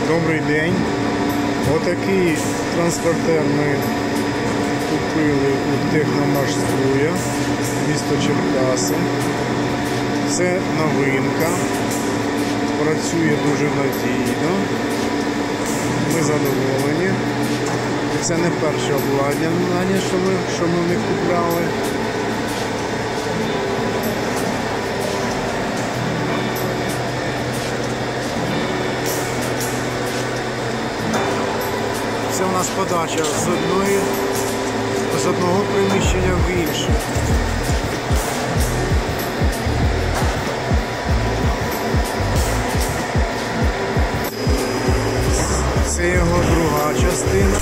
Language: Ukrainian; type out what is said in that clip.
Добрий день. Отакий транспортер ми купили у Техномашструя, місто Черкаси. Це новинка, працює дуже надійно. Ми задоволені. Це не перше обладнання, що ми в них купляли. Це у нас подача з одного приміщення в інше. Це його друга частина.